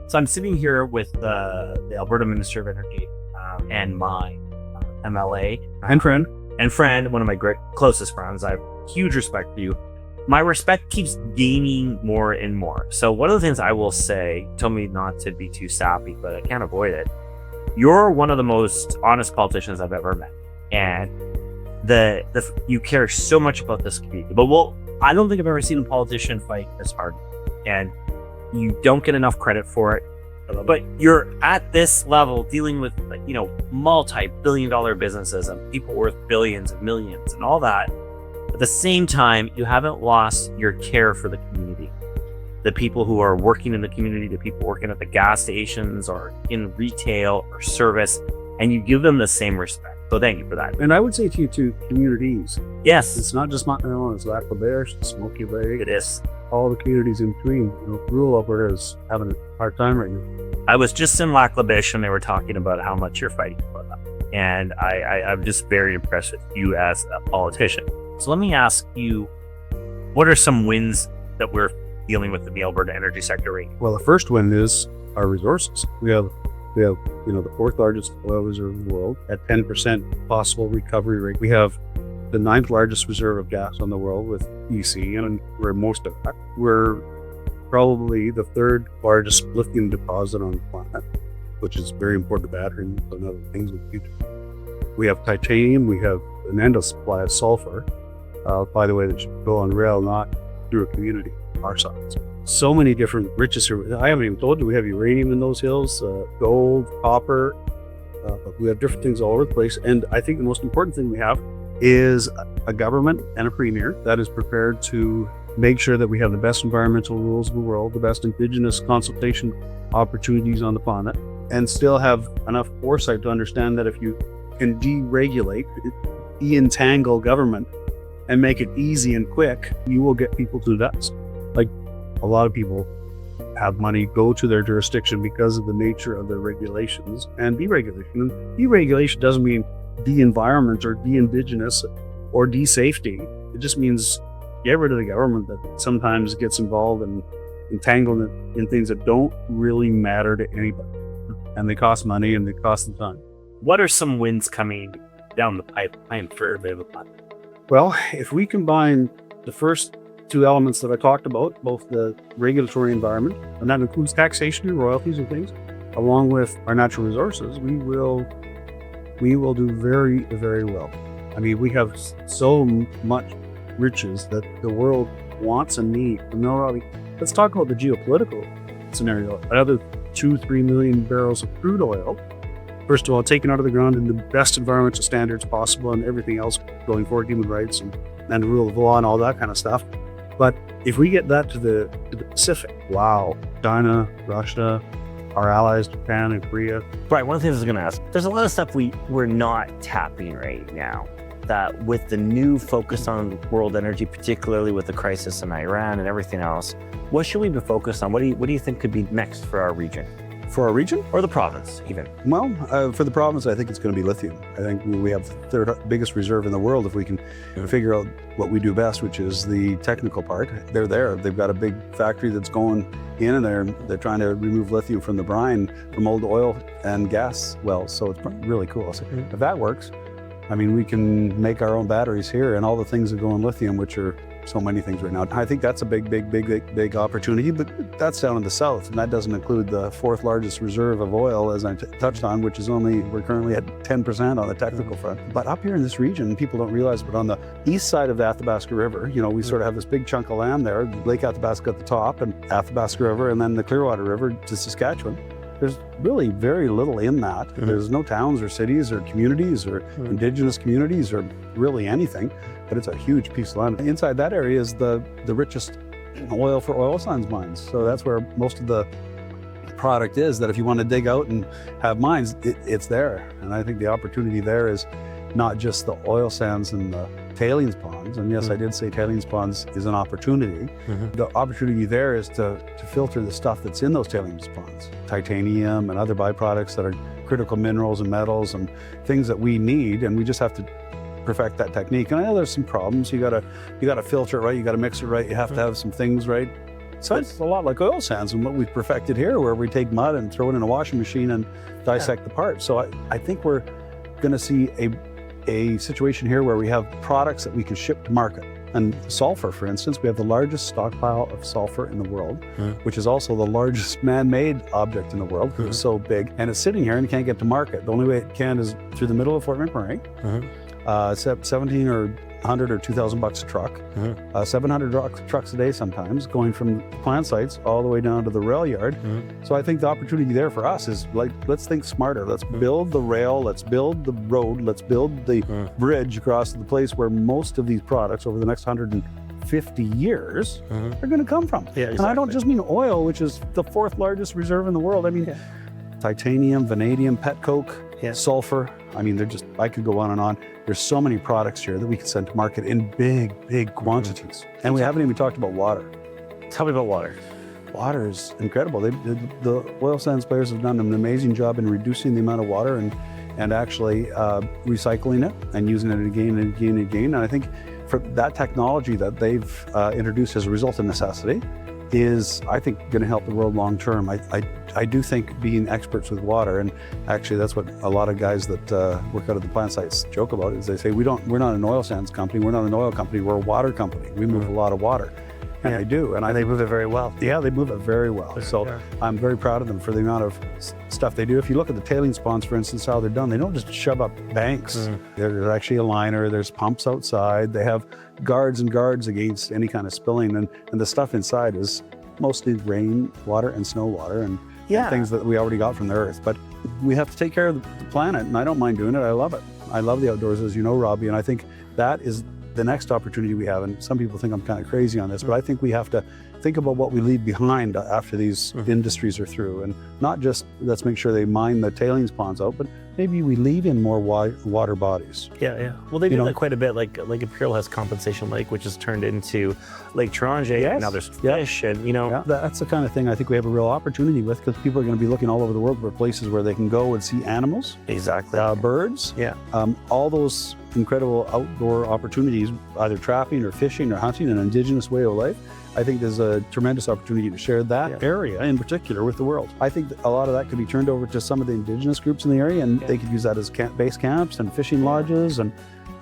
So I'm sitting here with the Alberta Minister of Energy and my MLA and friend, one of my closest friends. I have huge respect for you. My respect keeps gaining more and more. So one of the things I will say, tell me not to be too sappy, but I can't avoid it. You're one of the most honest politicians I've ever met, and you care so much about this community. But I don't think I've ever seen a politician fight this hard, and you don't get enough credit for it. But you're at this level dealing with, multi-billion-dollar businesses and people worth billions and millions and all that. At the same time, you haven't lost your care for the community, the people who are working in the community, the people working at the gas stations or in retail or service, and you give them the same respect. So thank you for that. And I would say to you, to communities, yes, it's not just Montreal, it's Lac La Biche, Smoky Lake. It is. All the communities in between. Rural Alberta is having a hard time right now. I was just in Lac La Biche and they were talking about how much you're fighting for them. And I'm just very impressed with you as a politician. So let me ask you, what are some wins that we're dealing with in the Alberta energy sector right now? Well, the first win is our resources. We have the fourth largest oil reserve in the world at 10% possible recovery rate. We have the ninth largest reserve of gas on the world with EC, and we're most of that. We're probably the third largest lithium deposit on the planet, which is very important to batteries and other things in the future. We have titanium, we have an endless supply of sulfur, by the way, that should go on rail, not through a community our size. So many different riches here. I haven't even told you, we have uranium in those hills, gold, copper, we have different things all over the place. And I think the most important thing we have is a government and a premier that is prepared to make sure that we have the best environmental rules in the world, the best Indigenous consultation opportunities on the planet, and still have enough foresight to understand that if you can deregulate, de-entangle government and make it easy and quick, you will get people to invest. Like, a lot of people have money go to their jurisdiction because of the nature of their regulations and deregulation. And deregulation doesn't mean de-environment or de-Indigenous or de-safety. It just means get rid of the government that sometimes gets involved and entangled in things that don't really matter to anybody. And they cost money and they cost them time. What are some wins coming down the pipeline for a bit of a plan? Well, if we combine the first two elements that I talked about, both the regulatory environment, and that includes taxation and royalties and things, along with our natural resources, we will do very, very well. I mean, we have so much riches that the world wants and needs. Let's talk about the geopolitical scenario. Another 2-3 million barrels of crude oil, first of all, taken out of the ground in the best environmental standards possible, and everything else going forward, human rights and the rule of law and all that kind of stuff. But if we get that to the Pacific, wow, China, Russia, our allies, Japan and Korea. Right, one of the things I was going to ask, there's a lot of stuff we're not tapping right now, that with the new focus on world energy, particularly with the crisis in Iran and everything else, what should we be focused on? What do you think could be next for our region? For our region? Or the province, even? Well, for the province, I think it's going to be lithium. I think we have the third biggest reserve in the world if we can figure out what we do best, which is the technical part. They're there. They've got a big factory that's going in, and they're trying to remove lithium from the brine from old oil and gas wells. So it's really cool. So if that works, I mean, we can make our own batteries here and all the things that go in lithium, which are so many things right now. I think that's a big opportunity, but that's down in the south, and that doesn't include the fourth largest reserve of oil, as I touched on, which is we're currently at 10% on the technical front. But up here in this region, people don't realize, but on the east side of the Athabasca River, we sort of have this big chunk of land there, Lake Athabasca at the top, and Athabasca River, and then the Clearwater River to Saskatchewan. There's really very little in that. There's no towns or cities or communities or Indigenous communities or really anything, but it's a huge piece of land. Inside that area is the richest oil for oil sands mines. So that's where most of the product is, that if you want to dig out and have mines, it's there. And I think the opportunity there is not just the oil sands and the tailings ponds. And yes, I did say tailings ponds is an opportunity. The opportunity there is to filter the stuff that's in those tailings ponds, titanium and other byproducts that are critical minerals and metals and things that we need, and we just have to perfect that technique. And I know there's some problems. You gotta filter it right, you gotta mix it right, you have to have some things right. So it's a lot like oil sands and what we've perfected here, where we take mud and throw it in a washing machine and dissect the parts. So I think we're going to see a situation here where we have products that we can ship to market. And sulfur, for instance, we have the largest stockpile of sulfur in the world, which is also the largest man-made object in the world because it's so big. And it's sitting here and it can't get to market. The only way it can is through the middle of Fort McMurray. It's at 17 or 100 or 2,000 bucks a truck, 700 trucks a day sometimes, going from plant sites all the way down to the rail yard. So I think the opportunity there for us is like, let's think smarter. Let's build the rail, let's build the road, let's build the bridge across to the place where most of these products over the next 150 years are going to come from. And I don't just mean oil, which is the 4th largest reserve in the world. I mean, titanium, vanadium, pet coke, sulfur. I mean, I could go on and on. There's so many products here that we can send to market in big quantities. And we haven't even talked about water. Tell me about water. Water is incredible. The oil sands players have done an amazing job in reducing the amount of water and actually recycling it and using it again and again and again. And I think for that technology that they've introduced as a result of necessity is, I think, going to help the world long term. I do think being experts with water, and actually that's what a lot of guys that work out of the plant sites joke about, is they say, we're not an oil sands company, we're not an oil company, we're a water company. We move a lot of water. And they do. And they move it very well. Yeah, they move it very well. So I'm very proud of them for the amount of stuff they do. If you look at the tailings ponds, for instance, how they're done, they don't just shove up banks. There's actually a liner, there's pumps outside, they have guards and guards against any kind of spilling. And the stuff inside is mostly rain water and snow water and things that we already got from the earth. But we have to take care of the planet, and I don't mind doing it. I love it. I love the outdoors, as you know, Robbie, and I think that is the next opportunity we have. And some people think I'm kind of crazy on this, but I think we have to think about what we leave behind after these industries are through, and not just let's make sure they mine the tailings ponds out, but maybe we leave in more water bodies. Well, they do that quite a bit. Like Imperial has Compensation Lake, which is turned into Lake Tronje. And now there's fish, and that's the kind of thing I think we have a real opportunity with, because people are going to be looking all over the world for places where they can go and see animals, birds, all those incredible outdoor opportunities, either trapping or fishing or hunting, an indigenous way of life. I think there's a tremendous opportunity to share that area in particular with the world. I think that a lot of that could be turned over to some of the indigenous groups in the area, and they could use that as base camps and fishing lodges, and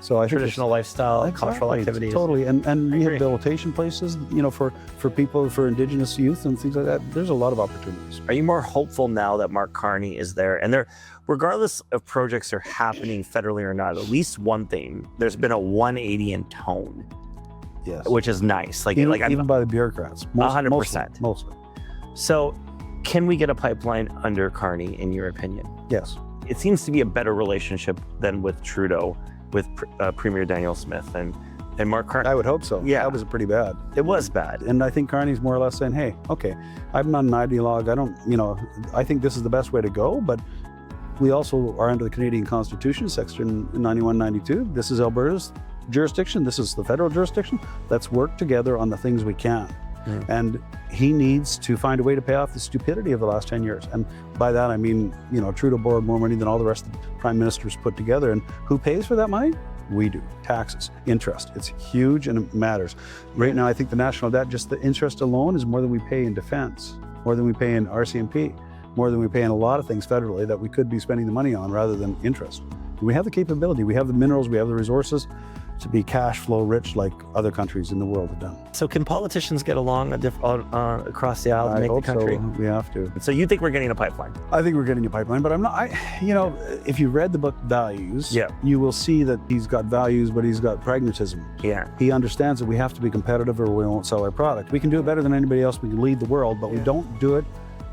so I traditional lifestyle, cultural activities, totally, and rehabilitation places, for people, for Indigenous youth and things like that. There's a lot of opportunities. Are you more hopeful now that Mark Carney is there? And regardless of projects are happening federally or not, at least one thing, there's been a 180 in tone. Yes. Which is nice. Even by the bureaucrats. 100%. Mostly. So can we get a pipeline under Carney, in your opinion? Yes. It seems to be a better relationship than with Trudeau, with Premier Daniel Smith and Mark Carney. I would hope so. Yeah. That was pretty bad. It was bad. And I think Carney's more or less saying, hey, okay, I'm not an ideologue. I think this is the best way to go, but we also are under the Canadian Constitution, Section 91-92. This is Alberta's jurisdiction. This is the federal jurisdiction. Let's work together on the things we can. And he needs to find a way to pay off the stupidity of the last 10 years. And by that, I mean, Trudeau borrowed more money than all the rest of the prime ministers put together. And who pays for that money? We do. Taxes, interest. It's huge and it matters. Right now, I think the national debt, just the interest alone, is more than we pay in defense, more than we pay in RCMP, more than we pay in a lot of things federally that we could be spending the money on rather than interest. We have the capability, we have the minerals, we have the resources to be cash flow rich like other countries in the world have done. So can politicians get along across the aisle to make the country? So. We have to. So you think we're getting a pipeline? I think we're getting a pipeline, but I'm not. If you read the book Values, you will see that he's got values, but he's got pragmatism. Yeah. He understands that we have to be competitive or we won't sell our product. We can do it better than anybody else. We can lead the world, but we don't do it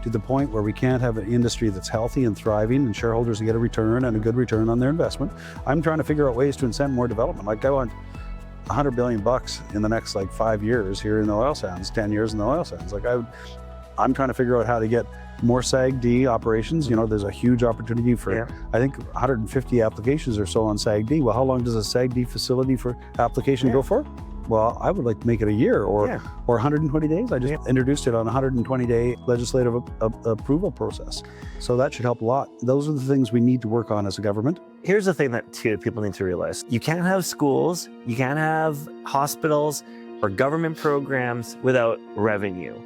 to the point where we can't have an industry that's healthy and thriving and shareholders get a return and a good return on their investment. I'm trying to figure out ways to incent more development. Like I want $100 billion in the next 5 years here in the oil sands, 10 years in the oil sands. I'm trying to figure out how to get more SAGD operations. There's a huge opportunity for, I think 150 applications or so on SAGD. Well, how long does a SAGD facility for application go for? Well, I would like to make it a year or 120 days. I just introduced it on a 120-day legislative approval process. So that should help a lot. Those are the things we need to work on as a government. Here's the thing that people need to realize. You can't have schools, you can't have hospitals or government programs without revenue.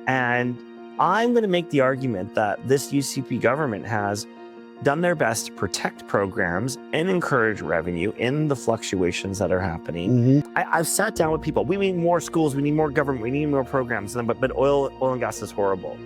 And I'm going to make the argument that this UCP government has done their best to protect programs and encourage revenue in the fluctuations that are happening. I've sat down with people. We need more schools. We need more government. We need more programs. But oil and gas is horrible.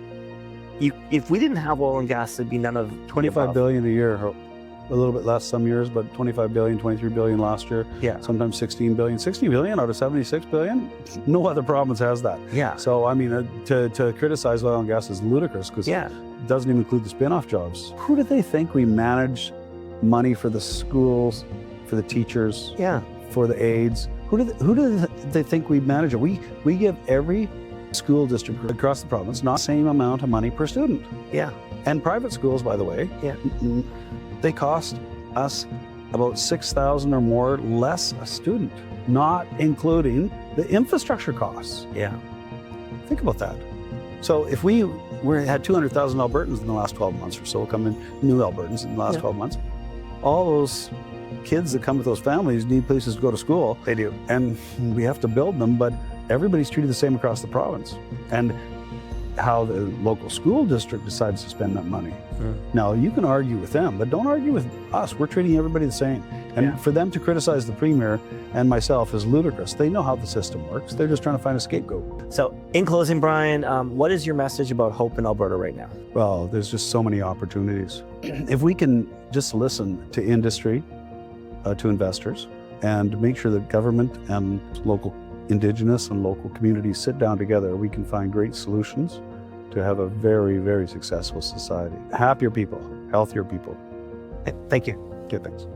If we didn't have oil and gas, there'd be none of 25 billion a year, a little bit less some years, but 25 billion, 23 billion last year. Yeah. Sometimes 16 billion. 60 billion out of 76 billion? No other province has that. Yeah. So, I mean, to criticize oil and gas is ludicrous because Yeah. it doesn't even include the spin-off jobs. Who do they think we manage money for the schools, for the teachers, Yeah. for the aides? Who do they think we manage it? We give every school district across the province not the same amount of money per student. Yeah. And private schools, by the way, Yeah. they cost us about 6,000 or more less a student, not including the infrastructure costs. Yeah. Think about that. So if we had 200,000 Albertans in the last 12 months or so come in, new Albertans in the last 12 months, all those kids that come with those families need places to go to school. They do. And we have to build them, but everybody's treated the same across the province. And how the local school district decides to spend that money. Now, you can argue with them, but don't argue with us. We're treating everybody the same. And for them to criticize the Premier and myself is ludicrous. They know how the system works. They're just trying to find a scapegoat. So in closing, Brian, what is your message about hope in Alberta right now? Well, there's just so many opportunities. If we can just listen to industry, to investors, and make sure that government and local Indigenous and local communities sit down together, we can find great solutions to have a very, very successful society. Happier people, healthier people. Thank you. Good things.